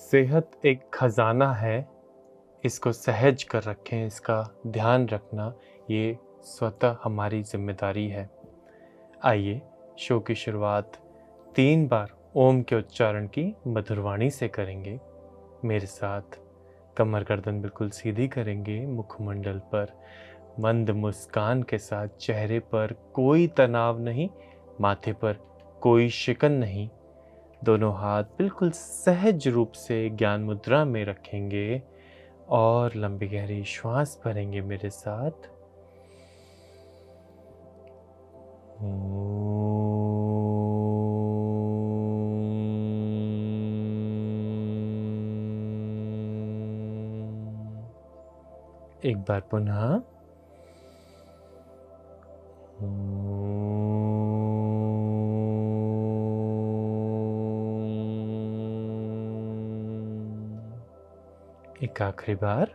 सेहत एक खजाना है, इसको सहज कर रखें, इसका ध्यान रखना ये स्वतः हमारी जिम्मेदारी है। आइए शो की शुरुआत 3 बार ओम के उच्चारण की मधुरवाणी से करेंगे। मेरे साथ कमर गर्दन बिल्कुल सीधी करेंगे, मुखमंडल पर मंद मुस्कान के साथ, चेहरे पर कोई तनाव नहीं, माथे पर कोई शिकन नहीं। दोनों हाथ बिल्कुल सहज रूप से ज्ञान मुद्रा में रखेंगे और लंबी गहरी श्वास भरेंगे मेरे साथ। एक बार पुनः। एक आखिरी बार।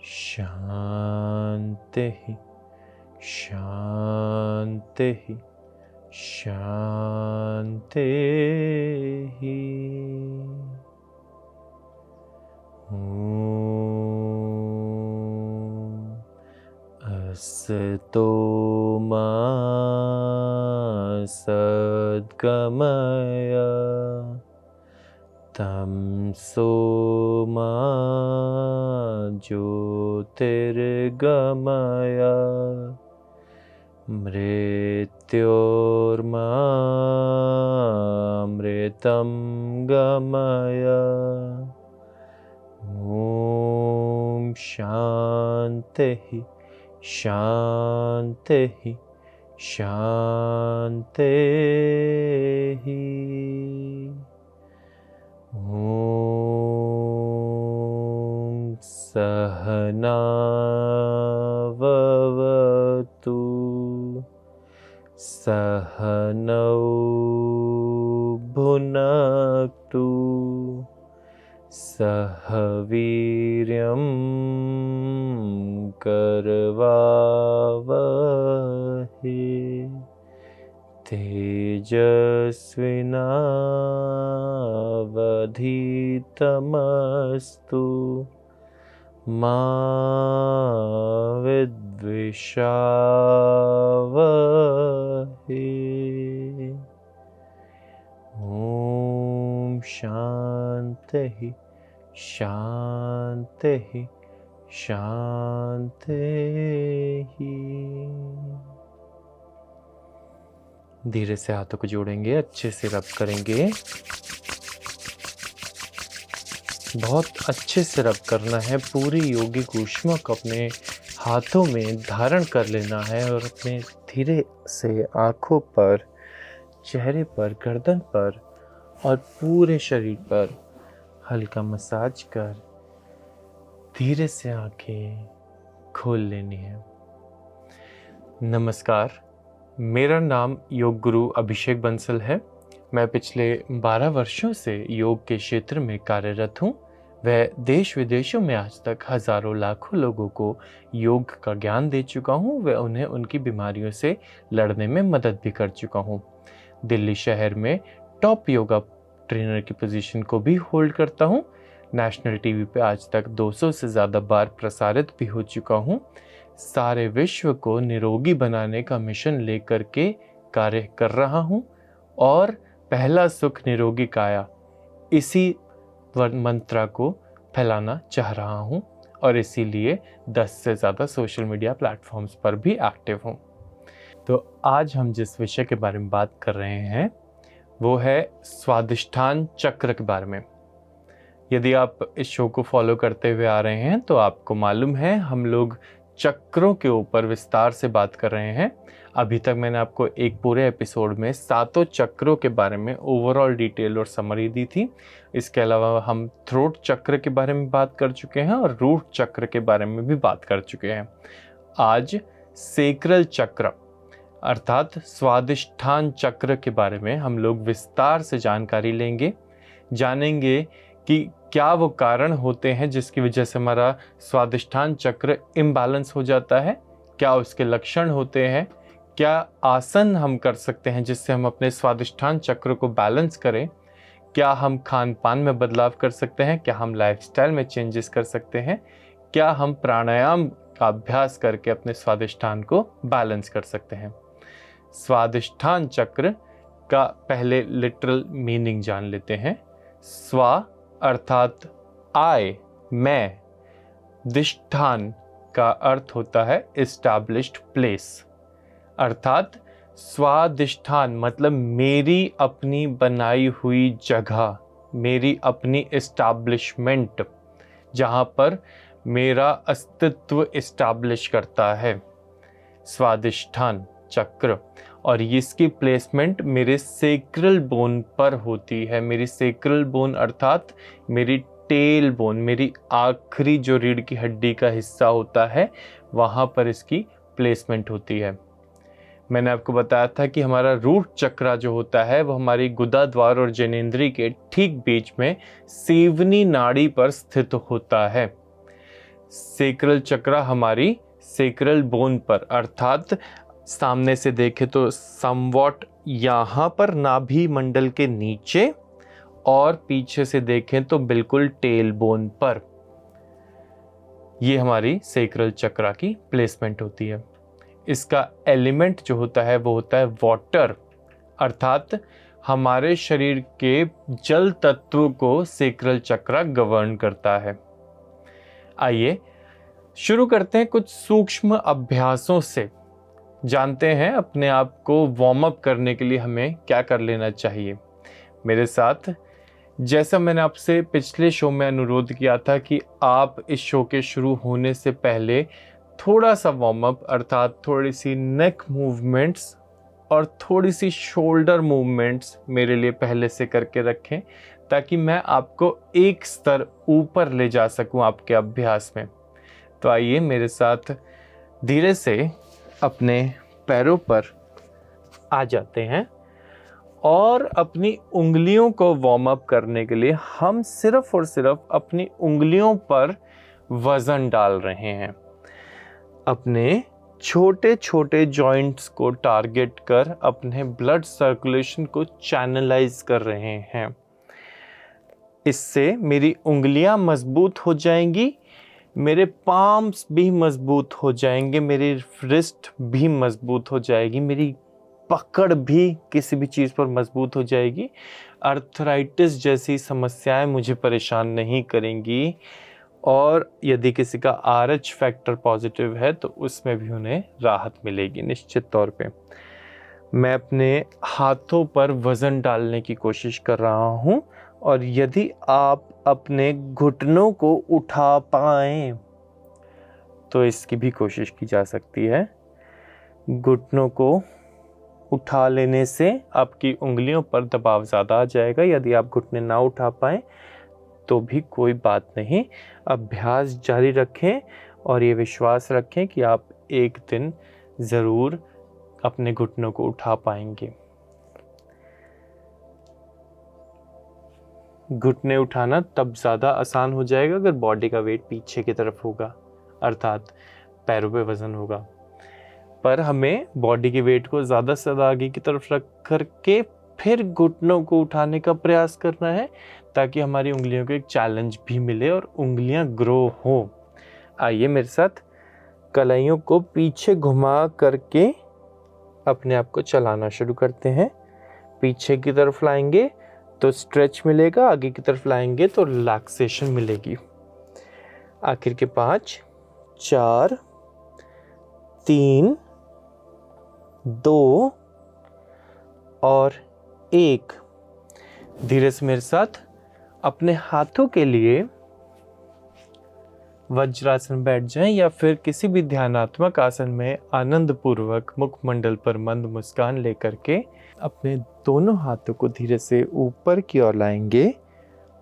शांति ही शांति ही शांति ही। असतो मा सद्गमय तमसो मा ज्योतिर्गमय मृत्योर्मामृतं गमय। ॐ शान्ति शान्ति शान्ति। ॐ सहना भवतु सहनौ भुनक्तु सह वीर्यं करवावहै तेजस्विनावधीतमस्तु मा विद्विषावहै। ॐ शान्ति शान्ति शान्ति। धीरे से हाथों को जोड़ेंगे, अच्छे से रब करेंगे, बहुत अच्छे से रब करना है। पूरी यौगिक ऊष्मा को अपने हाथों में धारण कर लेना है और अपने धीरे से आँखों पर, चेहरे पर, गर्दन पर और पूरे शरीर पर हल्का मसाज कर धीरे से आँखें खोल लेनी है। नमस्कार, मेरा नाम योग गुरु अभिषेक बंसल है। मैं पिछले 12 वर्षों से योग के क्षेत्र में कार्यरत हूँ। वह देश विदेशों में आज तक हजारों लाखों लोगों को योग का ज्ञान दे चुका हूँ। वह उन्हें उनकी बीमारियों से लड़ने में मदद भी कर चुका हूँ। दिल्ली शहर में टॉप योगा ट्रेनर की पोजीशन को भी होल्ड करता हूँ। नेशनल टीवी पे आज तक 200 से ज़्यादा बार प्रसारित भी हो चुका हूँ। सारे विश्व को निरोगी बनाने का मिशन लेकर के कार्य कर रहा हूँ और पहला सुख निरोगी काया, इसी मंत्र को फैलाना चाह रहा हूँ और इसीलिए 10 से ज़्यादा सोशल मीडिया प्लेटफॉर्म्स पर भी एक्टिव हूँ। तो आज हम जिस विषय के बारे में बात कर रहे हैं वो है स्वादिष्ठान चक्र के बारे में। यदि आप इस शो को फॉलो करते हुए आ रहे हैं तो आपको मालूम है हम लोग चक्रों के ऊपर विस्तार से बात कर रहे हैं। अभी तक मैंने आपको एक पूरे एपिसोड में 7 चक्रों के बारे में ओवरऑल डिटेल और समरी दी थी। इसके अलावा हम थ्रोट चक्र के बारे में बात कर चुके हैं और रूट चक्र के बारे में भी बात कर चुके हैं। आज सेक्रल चक्र अर्थात स्वादिष्ठान चक्र के बारे में हम लोग विस्तार से जानकारी लेंगे, जानेंगे कि क्या वो कारण होते हैं जिसकी वजह से हमारा स्वादिष्ठान चक्र इम्बैलेंस हो जाता है, क्या उसके लक्षण होते हैं, क्या आसन हम कर सकते हैं जिससे हम अपने स्वादिष्ठान चक्र को बैलेंस करें, क्या हम खान पान में बदलाव कर सकते हैं, क्या हम लाइफस्टाइल में चेंजेस कर सकते हैं, क्या हम प्राणायाम का अभ्यास करके अपने स्वादिष्ठान को बैलेंस कर सकते हैं। स्वादिष्ठान चक्र का पहले लिटरल मीनिंग जान लेते हैं। स्वा अर्थात आई, मैं, दिष्ठान का अर्थ होता है एस्टैब्लिश्ड प्लेस, अर्थात स्वादिष्ठान मतलब मेरी अपनी बनाई हुई जगह, मेरी अपनी एस्टैब्लिशमेंट, जहाँ पर मेरा अस्तित्व एस्टैब्लिश करता है स्वादिष्ठान चक्र। और इसकी प्लेसमेंट मेरे सेक्रल बोन पर होती है। मेरी सेक्रल बोन अर्थात मेरी टेल बोन, मेरी आखिरी जो रीढ़ की हड्डी का हिस्सा होता है, वहाँ पर इसकी प्लेसमेंट होती है। मैंने आपको बताया था कि हमारा रूट चक्रा जो होता है वो हमारी गुदा द्वार और जनेंद्री के ठीक बीच में सेवनी नाड़ी पर स्थित होता है। सेक्रल चक्रा हमारी सेक्रल बोन पर, अर्थात सामने से देखें तो समवॉट यहाँ पर नाभि मंडल के नीचे, और पीछे से देखें तो बिल्कुल टेल बोन पर, ये हमारी सेक्रल चक्रा की प्लेसमेंट होती है। इसका एलिमेंट जो होता है वो होता है वाटर, अर्थात हमारे शरीर के जल तत्व को सेक्रल चक्रा गवर्न करता है। आइए शुरू करते हैं कुछ सूक्ष्म अभ्यासों से। जानते हैं अपने आप को वार्म अप करने के लिए हमें क्या कर लेना चाहिए। मेरे साथ, जैसा मैंने आपसे पिछले शो में अनुरोध किया था कि आप इस शो के शुरू होने से पहले थोड़ा सा वार्म अप, अर्थात थोड़ी सी नेक मूवमेंट्स और थोड़ी सी शोल्डर मूवमेंट्स मेरे लिए पहले से करके रखें, ताकि मैं आपको एक स्तर ऊपर ले जा सकूं आपके अभ्यास में। तो आइए मेरे साथ धीरे से अपने पैरों पर आ जाते हैं और अपनी उंगलियों को वार्म अप करने के लिए हम सिर्फ और सिर्फ अपनी उंगलियों पर वजन डाल रहे हैं। अपने छोटे छोटे जॉइंट्स को टारगेट कर अपने ब्लड सर्कुलेशन को चैनलाइज कर रहे हैं। इससे मेरी उंगलियां मजबूत हो जाएंगी, मेरे पाम्स भी मजबूत हो जाएंगे, मेरी रिस्ट भी मजबूत हो जाएगी, मेरी पकड़ भी किसी भी चीज़ पर मजबूत हो जाएगी। अर्थराइटिस जैसी समस्याएं मुझे परेशान नहीं करेंगी, और यदि किसी का RH फैक्टर पॉजिटिव है तो उसमें भी उन्हें राहत मिलेगी निश्चित तौर पे। मैं अपने हाथों पर वज़न डालने की कोशिश कर रहा हूँ, और यदि आप अपने घुटनों को उठा पाएं तो इसकी भी कोशिश की जा सकती है। घुटनों को उठा लेने से आपकी उंगलियों पर दबाव ज़्यादा आ जाएगा। यदि आप घुटने ना उठा पाएं तो भी कोई बात नहीं, अभ्यास जारी रखें और ये विश्वास रखें कि आप एक दिन ज़रूर अपने घुटनों को उठा पाएंगे। घुटने उठाना तब ज़्यादा आसान हो जाएगा अगर बॉडी का वेट पीछे की तरफ होगा, अर्थात पैरों पे वज़न होगा। पर हमें बॉडी के वेट को ज़्यादा से ज़्यादा आगे की तरफ रख करके फिर घुटनों को उठाने का प्रयास करना है, ताकि हमारी उंगलियों को एक चैलेंज भी मिले और उंगलियां ग्रो हो। आइए मेरे साथ कलाइयों को पीछे घुमा करके अपने आप को चलाना शुरू करते हैं। पीछे की तरफ लाएंगे तो स्ट्रेच मिलेगा, आगे की तरफ लाएंगे तो रिलैक्सेशन मिलेगी। आखिर के 5, 4, 3, 2 और 1। धीरे से मेरे साथ अपने हाथों के लिए वज्रासन बैठ जाएं, या फिर किसी भी ध्यानात्मक आसन में आनंद पूर्वक मुखमंडल पर मंद मुस्कान लेकर के अपने दोनों हाथों को धीरे से ऊपर की ओर लाएंगे,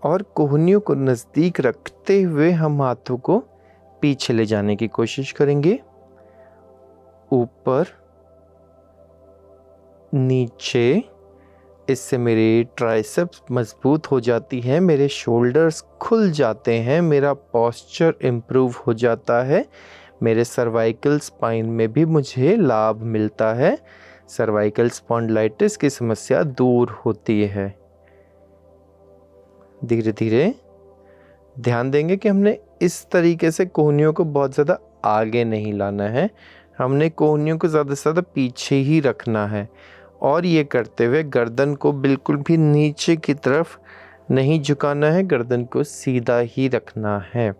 और कोहनियों को नज़दीक रखते हुए हम हाथों को पीछे ले जाने की कोशिश करेंगे। ऊपर, नीचे, इससे मेरी ट्राइसेप्स मजबूत हो जाती हैं, मेरे शोल्डर्स खुल जाते हैं, मेरा पोस्चर इम्प्रूव हो जाता है, मेरे सर्वाइकल स्पाइन में भी मुझे लाभ मिलता है, सर्वाइकल स्पॉन्डिलाइटिस की समस्या दूर होती है। धीरे धीरे ध्यान देंगे कि हमने इस तरीके से कोहनियों को बहुत ज़्यादा आगे नहीं लाना है, हमने कोहनियों को ज़्यादा से ज़्यादा पीछे ही रखना है। और ये करते हुए गर्दन को बिल्कुल भी नीचे की तरफ नहीं झुकाना है, गर्दन को सीधा ही रखना है।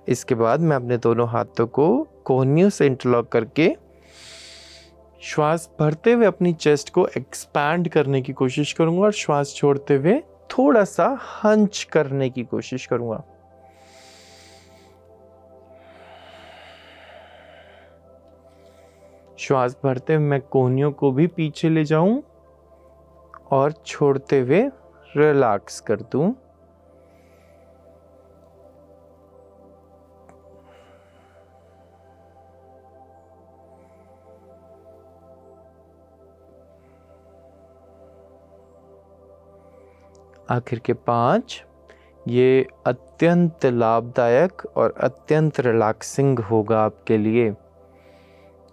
इसके बाद मैं अपने दोनों हाथों को कोहनियों से इंटरलॉक करके श्वास भरते हुए अपनी चेस्ट को एक्सपैंड करने की कोशिश करूंगा और श्वास छोड़ते हुए थोड़ा सा हंच करने की कोशिश करूंगा। श्वास भरते हुए मैं कोहनियों को भी पीछे ले जाऊं और छोड़ते हुए रिलैक्स कर दूं। आखिर के 5, ये अत्यंत लाभदायक और अत्यंत रिलैक्सिंग होगा आपके लिए।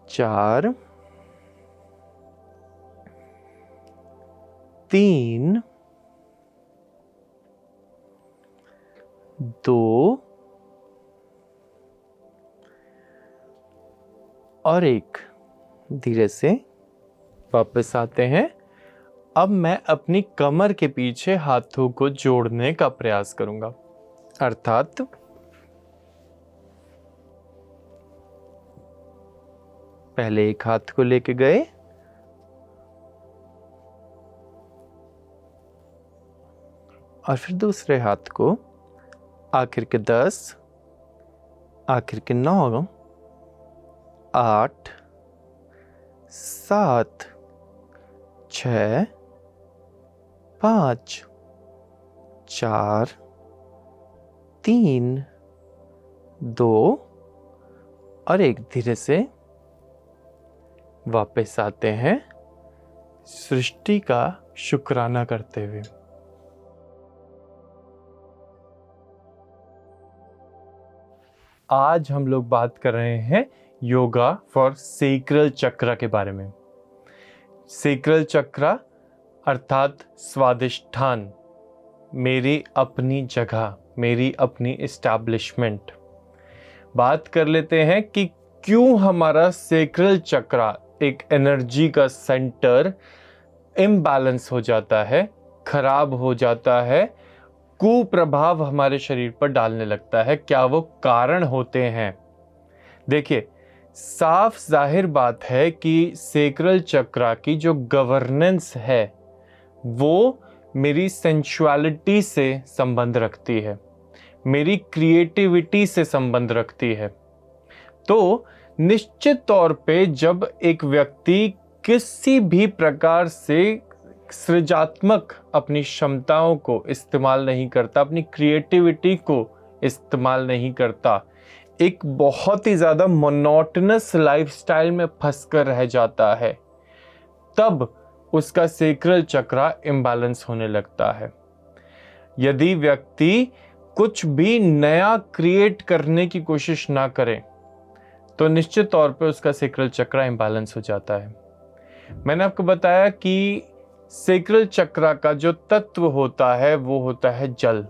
4, 3, 2 और 1। धीरे से वापस आते हैं। अब मैं अपनी कमर के पीछे हाथों को जोड़ने का प्रयास करूंगा, अर्थात पहले एक हाथ को लेके गए और फिर दूसरे हाथ को, आखिर के 10, आखिर के 9, 8, 7, 6, 5, 4, 3, 2 और 1। धीरे से वापस आते हैं, सृष्टि का शुक्राना करते हुए। आज हम लोग बात कर रहे हैं योगा फॉर सेक्रल चक्र के बारे में। सेक्रल चक्र अर्थात स्वादिष्ठान, मेरी अपनी जगह, मेरी इस्टेब्लिशमेंट। बात कर लेते हैं कि क्यों हमारा सेक्रल चक्र, एक एनर्जी का सेंटर, इम्बैलेंस हो जाता है, खराब हो जाता है, कुप्रभाव हमारे शरीर पर डालने लगता है। क्या वो कारण होते हैं? देखिए, साफ जाहिर बात है कि सेक्रल चक्र की जो गवर्नेंस है वो मेरी सेंसुअलिटी से संबंध रखती है, मेरी क्रिएटिविटी से संबंध रखती है। तो निश्चित तौर पे जब एक व्यक्ति किसी भी प्रकार से सृजनात्मक अपनी क्षमताओं को इस्तेमाल नहीं करता, अपनी क्रिएटिविटी को इस्तेमाल नहीं करता, एक बहुत ही ज़्यादा मोनोटोनस लाइफस्टाइल में फंसकर रह जाता है, तब उसका सेक्रल चक्र इम्बैलेंस होने लगता है। यदि व्यक्ति कुछ भी नया क्रिएट करने की कोशिश ना करे तो निश्चित तौर पे उसका सेक्रल चक्र इम्बैलेंस हो जाता है। मैंने आपको बताया कि सेक्रल चक्र का जो तत्व होता है वो होता है जल।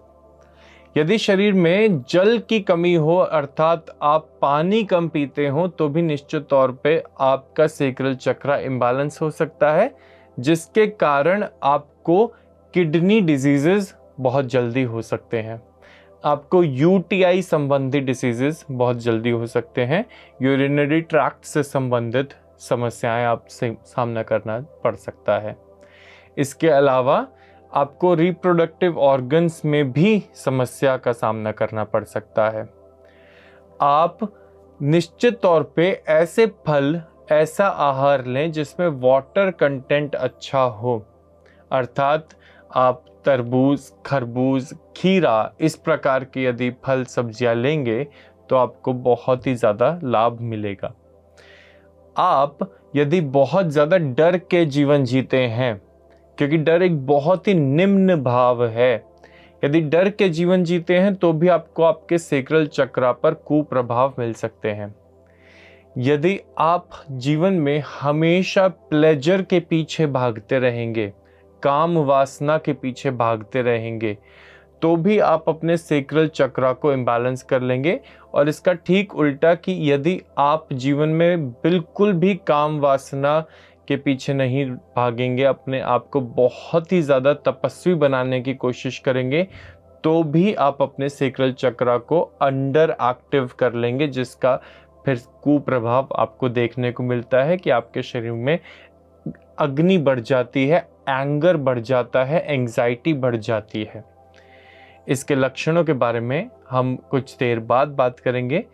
यदि शरीर में जल की कमी हो, अर्थात आप पानी कम पीते हो, तो भी निश्चित तौर पे आपका सेक्रल चक्र इम्बैलेंस हो सकता है, जिसके कारण आपको किडनी डिजीजेस बहुत जल्दी हो सकते हैं, आपको यूटीआई संबंधी डिसीजेस बहुत जल्दी हो सकते हैं, यूरिनरी ट्रैक्ट से संबंधित समस्याएं आपसे सामना करना पड़ सकता है। इसके अलावा आपको रिप्रोडक्टिव ऑर्गन्स में भी समस्या का सामना करना पड़ सकता है। आप निश्चित तौर पे ऐसे फल, ऐसा आहार लें जिसमें वाटर कंटेंट अच्छा हो, अर्थात आप तरबूज, खरबूज, खीरा, इस प्रकार के यदि फल सब्जियां लेंगे तो आपको बहुत ही ज़्यादा लाभ मिलेगा। आप यदि बहुत ज़्यादा डर के जीवन जीते हैं, क्योंकि डर एक बहुत ही निम्न भाव है। यदि डर के जीवन जीते हैं तो भी आपको आपके सेक्रल चक्रा पर कुप्रभाव मिल सकते हैं। यदि आप जीवन में हमेशा प्लेजर के पीछे भागते रहेंगे, काम वासना के पीछे भागते रहेंगे, तो भी आप अपने सेक्रल चक्रा को इम्बैलेंस कर लेंगे। और इसका ठीक उल्टा कि यदि आप जीवन में बिल्कुल भी काम वासना के पीछे नहीं भागेंगे, अपने आप को बहुत ही ज़्यादा तपस्वी बनाने की कोशिश करेंगे, तो भी आप अपने सेक्रल चक्रा को अंडर एक्टिव कर लेंगे, जिसका फिर कुप्रभाव आपको देखने को मिलता है कि आपके शरीर में अग्नि बढ़ जाती है, एंगर बढ़ जाता है, एंग्जाइटी बढ़ जाती है। इसके लक्षणों के बारे में हम कुछ देर बाद बात करेंगे।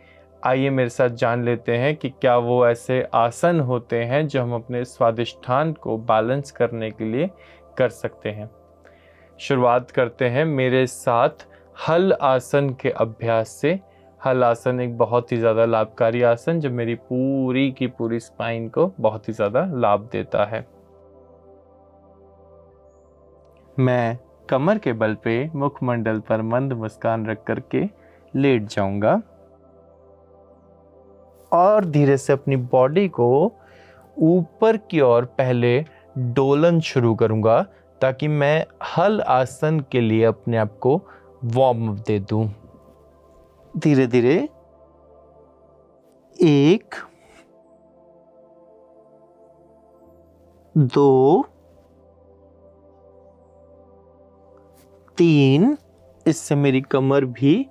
आइए मेरे साथ जान लेते हैं कि क्या वो ऐसे आसन होते हैं जो हम अपने स्वादिष्ठान को बैलेंस करने के लिए कर सकते हैं। शुरुआत करते हैं मेरे साथ हल आसन के अभ्यास से। हल आसन एक बहुत ही ज़्यादा लाभकारी आसन जो मेरी पूरी की पूरी स्पाइन को बहुत ही ज़्यादा लाभ देता है। मैं कमर के बल पे मुखमंडल पर मंद मुस्कान रख करके लेट जाऊंगा और धीरे से अपनी बॉडी को ऊपर की ओर पहले डोलन शुरू करूंगा, ताकि मैं हल आसन के लिए अपने आप को वार्म अप दे दूं। धीरे धीरे 1 2 3, इससे मेरी कमर भी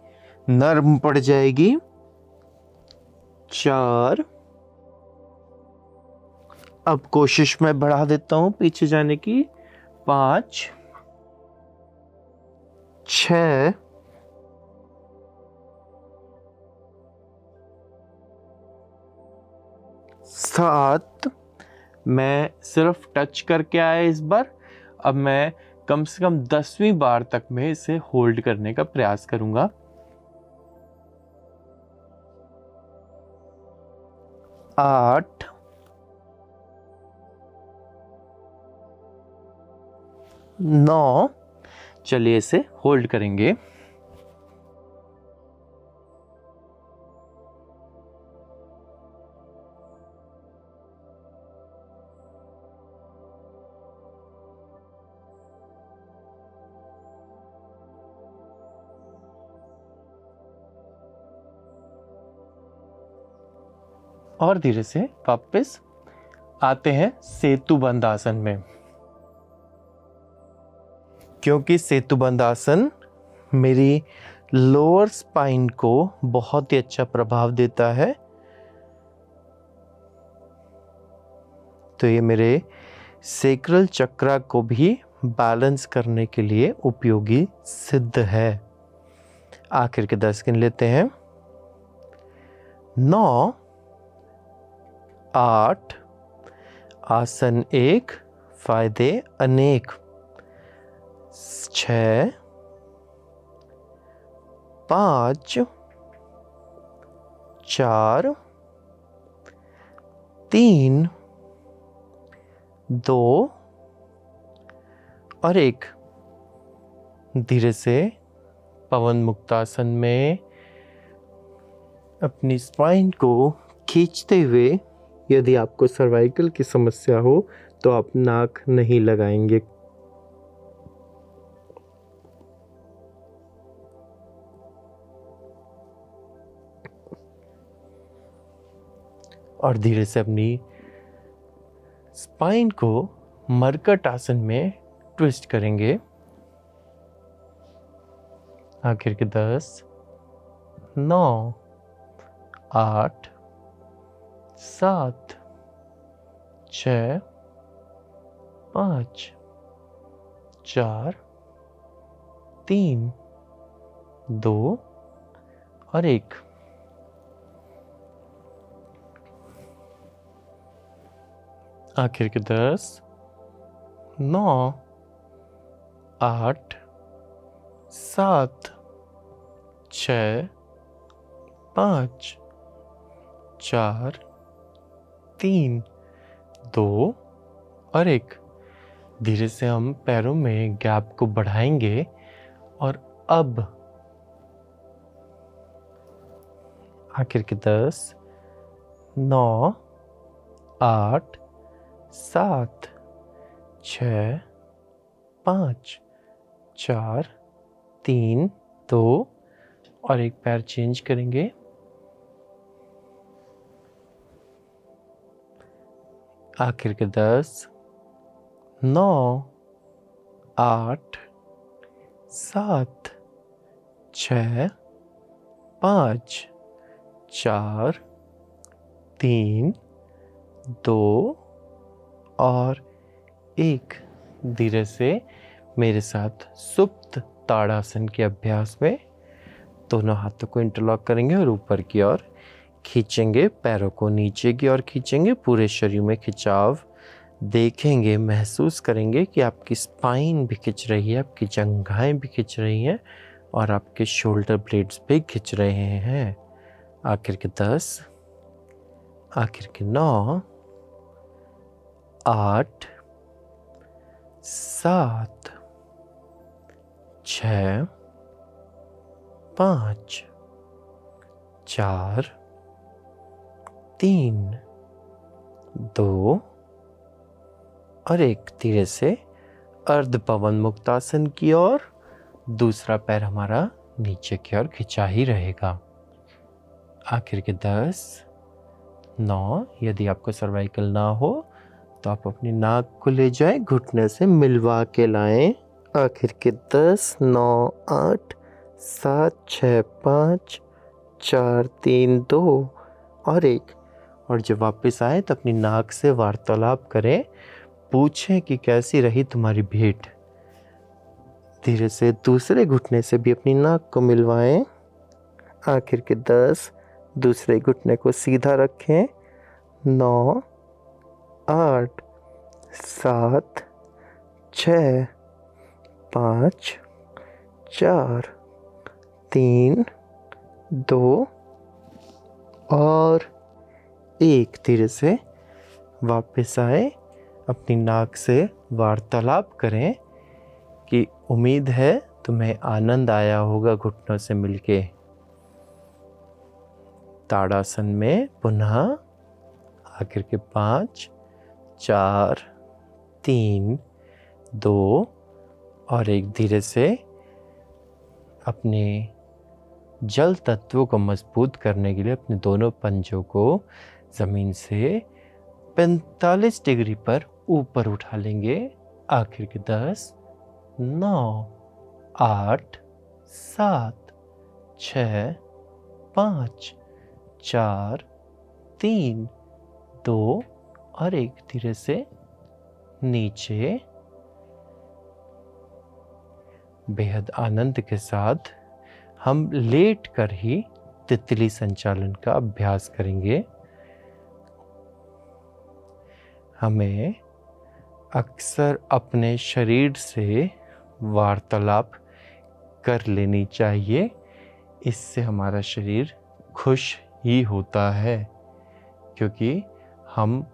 नरम पड़ जाएगी। 4, अब कोशिश मैं बढ़ा देता हूं पीछे जाने की। 5 6 7, मैं सिर्फ टच करके आया इस बार। अब मैं कम से कम 10वीं बार तक मैं इसे होल्ड करने का प्रयास करूंगा। 8 9, चलिए इसे होल्ड करेंगे। और धीरे से वापस आते हैं सेतुबंध आसन में। क्योंकि सेतुबंध आसन मेरी लोअर स्पाइन को बहुत ही अच्छा प्रभाव देता है, तो ये मेरे सेक्रल चक्रा को भी बैलेंस करने के लिए उपयोगी सिद्ध है। आखिर के 10 गिन लेते हैं। 9 8, आसन 1, फायदे अनेक। 6 5 4 3 2 और 1। धीरे से पवन मुक्तासन में अपनी स्पाइन को खींचते हुए, यदि आपको सर्वाइकल की समस्या हो तो आप नाक नहीं लगाएंगे। और धीरे से अपनी स्पाइन को मरकट आसन में ट्विस्ट करेंगे। आखिर के 10 9 8 7 6 5 4 3 2 और 1। आखिर के 10 9 8 7 6 5 4 3 2 और 1। धीरे से हम पैरों में गैप को बढ़ाएंगे और अब आखिर के 10, 9, 8, 7, 6, 5, 4, 3, 2 और एक पैर चेंज करेंगे। आखिर के 10, 9, 8, 7, 6, 5, 4, 3, 2 और 1। धीरे से मेरे साथ सुप्त ताड़ासन के अभ्यास में दोनों हाथों को इंटरलॉक करेंगे और ऊपर की ओर खींचेंगे, पैरों को नीचे की ओर खींचेंगे, पूरे शरीर में खिंचाव देखेंगे, महसूस करेंगे कि आपकी स्पाइन भी खिंच रही है, आपकी जंघाएं भी खिंच रही हैं और आपके शोल्डर ब्लेड्स भी खिंच रहे हैं। आखिर के 10, आखिर के 9, 8, 7, 6, 5, 4, 3, 2 और 1। धीरे से अर्ध पवन मुक्तासन की ओर, दूसरा पैर हमारा नीचे की ओर खिंचा ही रहेगा। आखिर के 10, 9, यदि आपको सर्वाइकल ना हो तो आप अपनी नाक को ले जाएं, घुटने से मिलवा के लाएं। आखिर के 10, 9, 8, 7, 6, 5, 4, 3, 2 और 1। और जब वापस आए तो अपनी नाक से वार्तालाप करें, पूछें कि कैसी रही तुम्हारी भेंट। धीरे से दूसरे घुटने से भी अपनी नाक को मिलवाएं। आखिर के 10, दूसरे घुटने को सीधा रखें। 9, 8, 7, 6, 5, 4, 3, 2 और 1। धीरे से वापस आए, अपनी नाक से वार्तालाप करें कि उम्मीद है तुम्हें आनंद आया होगा घुटनों से मिलके। ताड़ासन में पुनः आखिर के 5, 4, 3, 2 और 1। धीरे से अपने जल तत्वों को मजबूत करने के लिए अपने दोनों पंजों को ज़मीन से 45 डिग्री पर ऊपर उठा लेंगे। आखिर के 10, 9, 8, 7, 6, 5, 4, 3, 2 और 1। धीरे से नीचे बेहद आनंद के साथ हम लेट कर ही तितली संचालन का अभ्यास करेंगे। हमें अक्सर अपने शरीर से वार्तालाप कर लेनी चाहिए, इससे हमारा शरीर खुश ही होता है, क्योंकि हम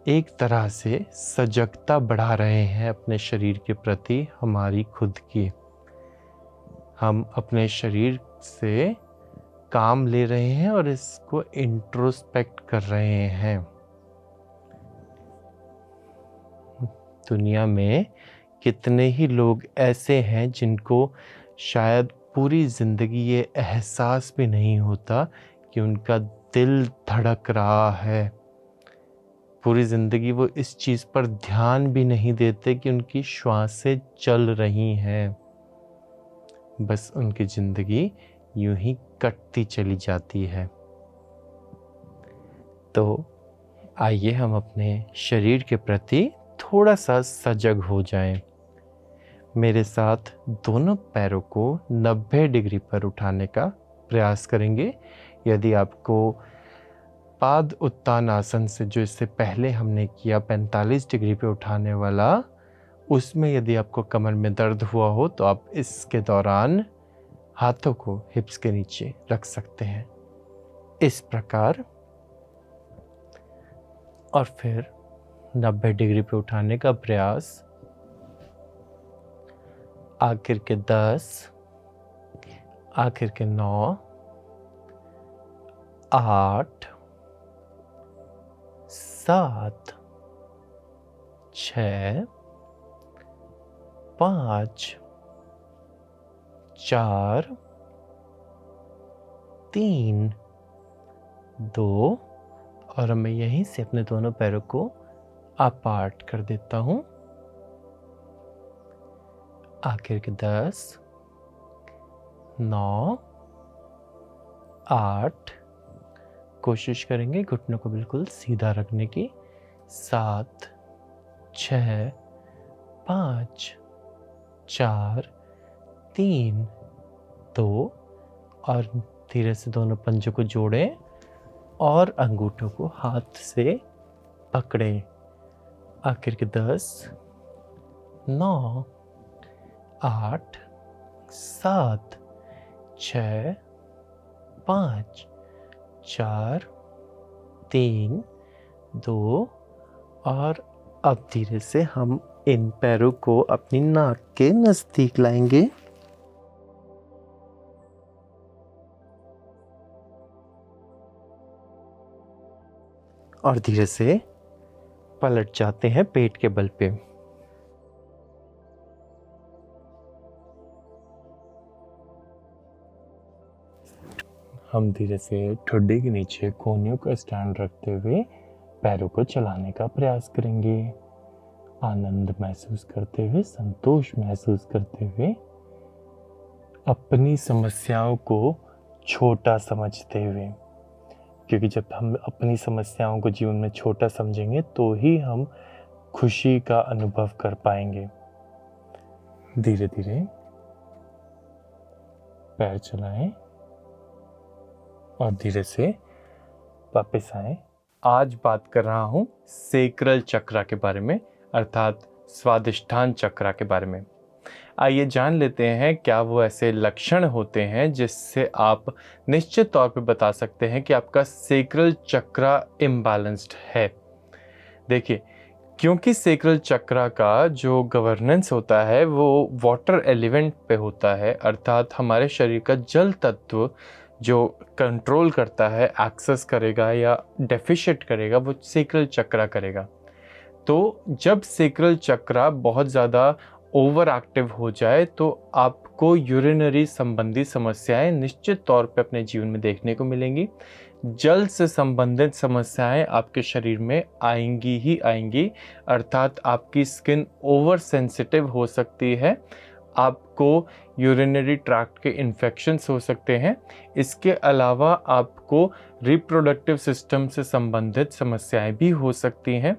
एक तरह से सजगता बढ़ा रहे हैं अपने शरीर के प्रति, हमारी खुद की। हम अपने शरीर से काम ले रहे हैं और इसको इंट्रोस्पेक्ट कर रहे हैं। दुनिया में कितने ही लोग ऐसे हैं जिनको शायद पूरी ज़िंदगी ये एहसास भी नहीं होता कि उनका दिल धड़क रहा है। पूरी ज़िंदगी वो इस चीज़ पर ध्यान भी नहीं देते कि उनकी श्वासें चल रही हैं। बस उनकी ज़िंदगी यूं ही कटती चली जाती है। तो आइए हम अपने शरीर के प्रति थोड़ा सा सजग हो जाएं। मेरे साथ दोनों पैरों को 90 डिग्री पर उठाने का प्रयास करेंगे। यदि आपको पाद उत्तान आसन से, जो इससे पहले हमने किया 45 डिग्री पे उठाने वाला, उसमें यदि आपको कमर में दर्द हुआ हो तो आप इसके दौरान हाथों को हिप्स के नीचे रख सकते हैं, इस प्रकार। और फिर 90 डिग्री पे उठाने का प्रयास आखिर के 10, आखिर के 9, 8, 7, 6, 5, 4, 3, 2 और मैं यहीं से अपने दोनों पैरों को अपार्ट कर देता हूँ। आखिर के 10, 9, 8, कोशिश करेंगे घुटनों को बिल्कुल सीधा रखने की। 7, 6, 5, 4, 3, 2 और धीरे से दोनों पंजों को जोड़ें और अंगूठों को हाथ से पकड़ें। आखिर के 10, 9, 8, 7, 6, 5, 4, 3, 2 और अब धीरे से हम इन पैरों को अपनी नाक के नज़दीक लाएंगे और धीरे से पलट जाते हैं पेट के बल पे। हम धीरे से ठुड्डी के नीचे कोहनियों का स्टैंड रखते हुए पैरों को चलाने का प्रयास करेंगे। आनंद महसूस करते हुए, संतोष महसूस करते हुए, अपनी समस्याओं को छोटा समझते हुए, क्योंकि जब हम अपनी समस्याओं को जीवन में छोटा समझेंगे तो ही हम खुशी का अनुभव कर पाएंगे। धीरे धीरे पैर चलाएं और धीरे से वापस आएं। आज बात कर रहा हूँ सेक्रल चक्रा के बारे में, अर्थात स्वादिष्ठान चक्रा के बारे में। आइए जान लेते हैं क्या वो ऐसे लक्षण होते हैं जिससे आप निश्चित तौर पे बता सकते हैं कि आपका सेक्रल चक्रा इम्बैलेंस्ड है। देखिए, क्योंकि सेक्रल चक्रा का जो गवर्नेंस होता है वो वाटर एलिमेंट पे होता है, अर्थात हमारे शरीर का जल तत्व जो कंट्रोल करता है, एक्सेस करेगा या डेफिशिएट करेगा, वो सेक्रल चक्रा करेगा। तो जब सेक्रल चक्रा बहुत ज़्यादा ओवर एक्टिव हो जाए तो आपको यूरिनरी संबंधी समस्याएं निश्चित तौर पे अपने जीवन में देखने को मिलेंगी। जल से संबंधित समस्याएं आपके शरीर में आएंगी ही आएंगी, अर्थात आपकी स्किन ओवर सेंसिटिव हो सकती है, आपको यूरिनरी ट्रैक्ट के इन्फेक्शंस हो सकते हैं। इसके अलावा आपको रिप्रोडक्टिव सिस्टम से संबंधित समस्याएं भी हो सकती हैं।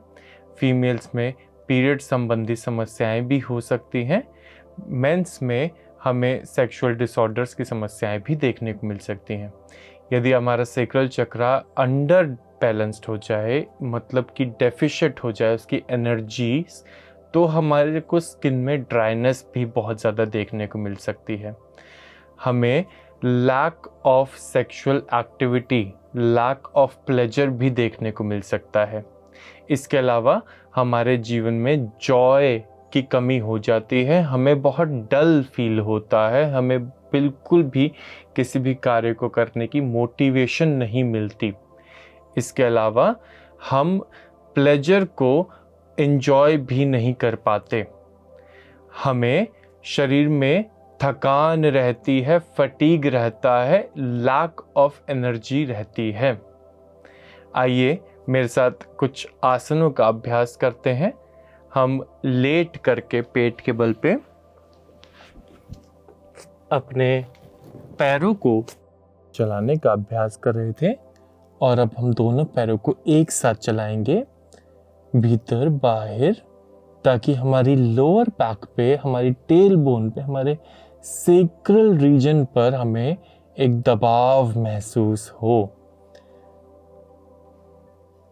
फीमेल्स में पीरियड संबंधी समस्याएं भी हो सकती हैं। मेंस में हमें सेक्सुअल डिसऑर्डर्स की समस्याएं भी देखने को मिल सकती हैं। यदि हमारा सेक्रल चक्रा अंडर बैलेंस्ड हो जाए, मतलब कि डेफिशिएट हो जाए उसकी एनर्जी, तो हमारे को स्किन में ड्राइनेस भी बहुत ज़्यादा देखने को मिल सकती है। हमें lack of sexual activity, lack of pleasure भी देखने को मिल सकता है। इसके अलावा हमारे जीवन में जॉय की कमी हो जाती है, हमें बहुत डल फील होता है, हमें बिल्कुल भी किसी भी कार्य को करने की मोटिवेशन नहीं मिलती। इसके अलावा हम प्लेजर को एंजॉय भी नहीं कर पाते। हमें शरीर में थकान रहती है, फटीग रहता है, लैक ऑफ एनर्जी रहती है। आइए मेरे साथ कुछ आसनों का अभ्यास करते हैं। हम लेट करके पेट के बल पे अपने पैरों को चलाने का अभ्यास कर रहे थे और अब हम दोनों पैरों को एक साथ चलाएंगे, भीतर बाहर, ताकि हमारी लोअर बैक पे, हमारी टेल बोन पे, हमारे सेक्रल रीजन पर हमें एक दबाव महसूस हो।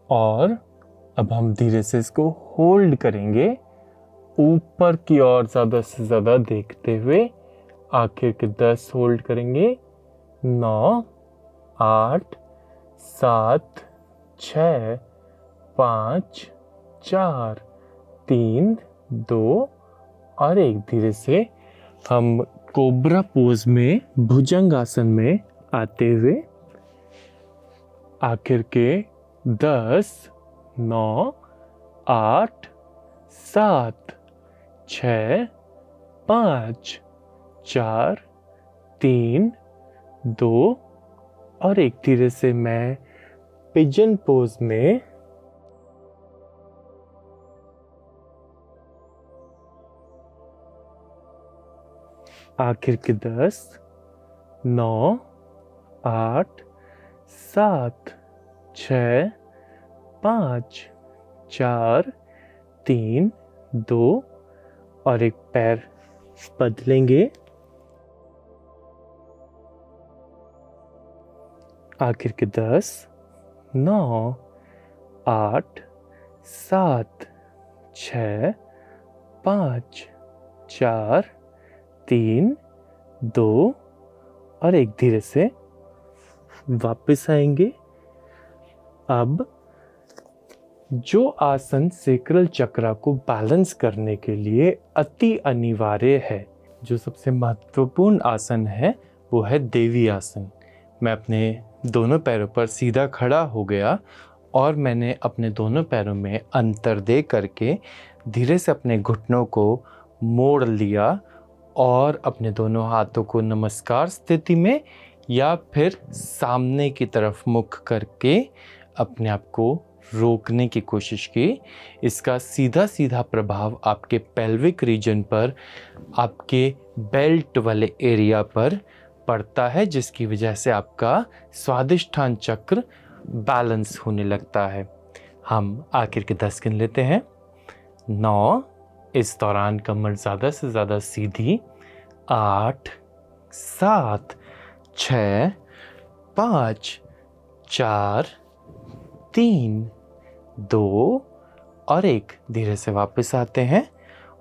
और अब हम धीरे से इसको होल्ड करेंगे, ऊपर की ओर ज़्यादा से ज़्यादा देखते हुए। आखिर के 10 होल्ड करेंगे। 9, 8, 7, 6, 5, 4, 3, 2 और 1। धीरे से हम कोबरा पोज में भुजंग आसन में आते हुए आखिर के 10, 9, 8, 7, 6, 5, 4, 3, 2 और 1 धीरे से मैं पिजन पोज में आखिर के 10, 9, 8, 7, 6, 5, 4, 3, 2 और 1 पैर बदलेंगे। आखिर के 10, 9, 8, 7, 6, 5, 4, 3, 2 और 1 धीरे से वापस आएंगे। अब जो आसन सेक्रल चक्र को बैलेंस करने के लिए अति अनिवार्य है, जो सबसे महत्वपूर्ण आसन है, वो है देवी आसन। मैं अपने दोनों पैरों पर सीधा खड़ा हो गया और मैंने अपने दोनों पैरों में अंतर दे करके धीरे से अपने घुटनों को मोड़ लिया और अपने दोनों हाथों को नमस्कार स्थिति में या फिर सामने की तरफ मुख करके अपने आप को रोकने की कोशिश की। इसका सीधा सीधा प्रभाव आपके पेल्विक रीजन पर, आपके बेल्ट वाले एरिया पर पड़ता है, जिसकी वजह से आपका स्वादिष्ठान चक्र बैलेंस होने लगता है। हम आखिर के 10 गिन लेते हैं। 9, इस दौरान कमर ज़्यादा से ज़्यादा सीधी। 8, 7, 6, 5, 4, 3, 2 और 1 धीरे से वापस आते हैं।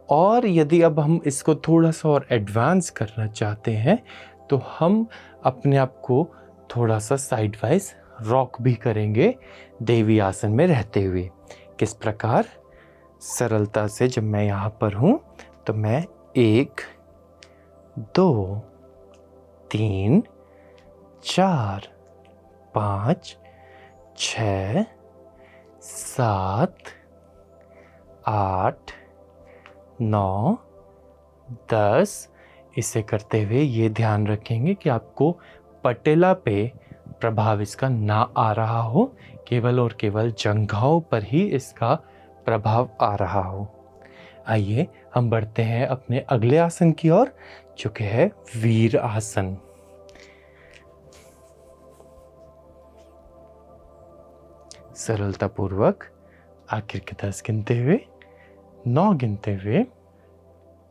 और यदि अब हम इसको थोड़ा सा और एडवांस करना चाहते हैं तो हम अपने आप को थोड़ा सा साइड वाइज रॉक भी करेंगे देवी आसन में रहते हुए। किस प्रकार? सरलता से जब मैं यहाँ पर हूँ तो मैं 1, 2, 3, 4, 5, 6, 7, 8, 9, 10 इसे करते हुए ये ध्यान रखेंगे कि आपको पटेला पे प्रभाव इसका ना आ रहा हो, केवल और केवल जंघाओं पर ही इसका प्रभाव आ रहा हो। आइए हम बढ़ते हैं अपने अगले आसन की ओर, जो कि है वीर आसन। सरलता पूर्वक आखिर के 10 गिनते हुए, 9 गिनते हुए,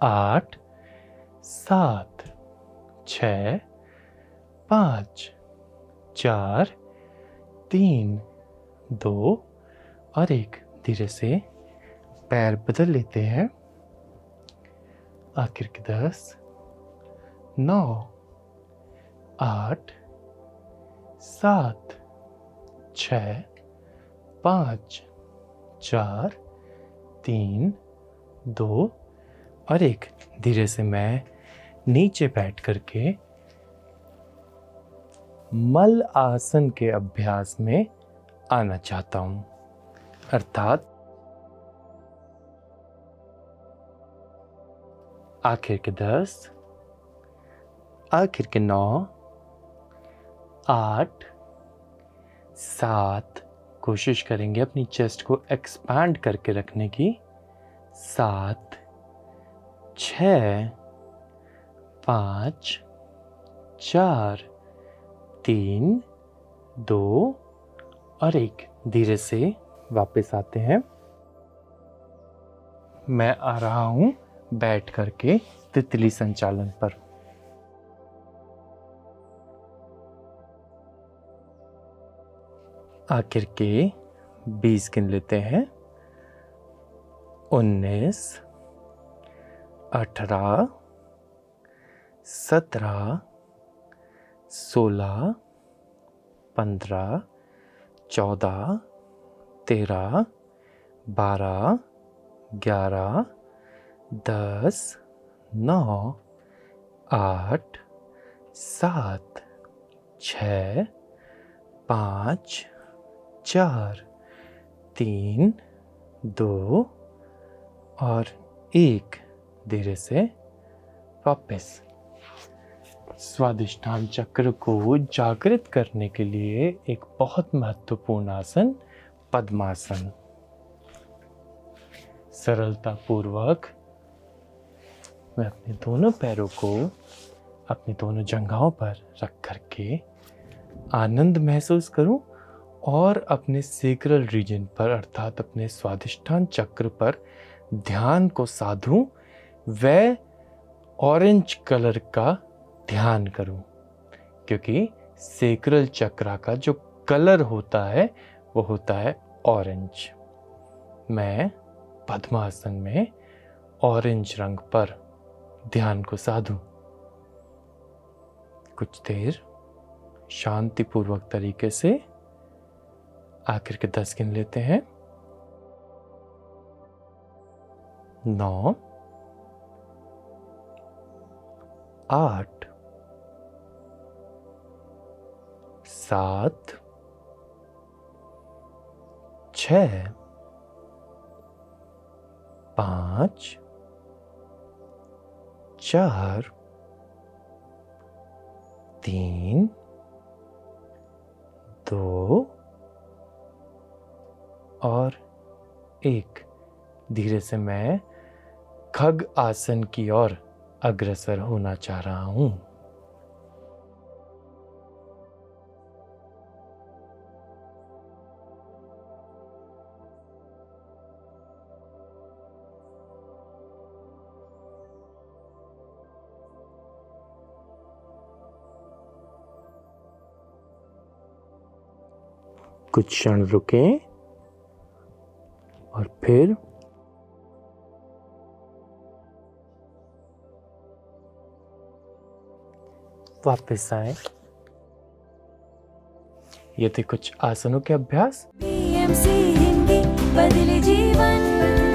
8, 7, 6, 5, 4, 3, 2 और 1 धीरे से पैर बदल लेते हैं। आखिर के 10, 9, 8, 7, 6, 5, 4, 3, 2 और 1 धीरे से मैं नीचे बैठ करके मल आसन के अभ्यास में आना चाहता हूं, अर्थात आखिर के 10, आखिर के 9, 8, 7 कोशिश करेंगे अपनी चेस्ट को एक्सपैंड करके रखने की। 7, 6, 5, 4, 3, 2 और 1 धीरे से वापस आते हैं। मैं आ रहा हूं बैठ करके तितली संचालन पर। आखिर के 20 गिन लेते हैं। 19, 18, 17, 16, 15, 14, 13, 12, 11, 10, 9, 8 7 6 5 4 3 2 और 1। धीरे से वापस। स्वादिष्टान चक्र को जागृत करने के लिए एक बहुत महत्वपूर्ण आसन पद्मासन। सरलता पूर्वक मैं अपने दोनों पैरों को अपनी दोनों जंघाओं पर रख करके आनंद महसूस करूं और अपने सेक्रल रीजन पर अर्थात अपने स्वादिष्टान चक्र पर ध्यान को साधूं व ऑरेंज कलर का ध्यान करूं, क्योंकि सेक्रल चक्र का जो कलर होता है वो होता है ऑरेंज। मैं पद्मासन में ऑरेंज रंग पर ध्यान को साधूं। कुछ देर शांतिपूर्वक तरीके से आखिर के 10 गिन लेते हैं। 9 8 7 6 5 4 3 2 और 1। धीरे से मैं खग आसन की ओर अग्रसर होना चाह रहा हूं। कुछ क्षण रुकें और फिर वापस आए। ये थे कुछ आसनों के अभ्यास। PMC हिंदी बदले जीवन।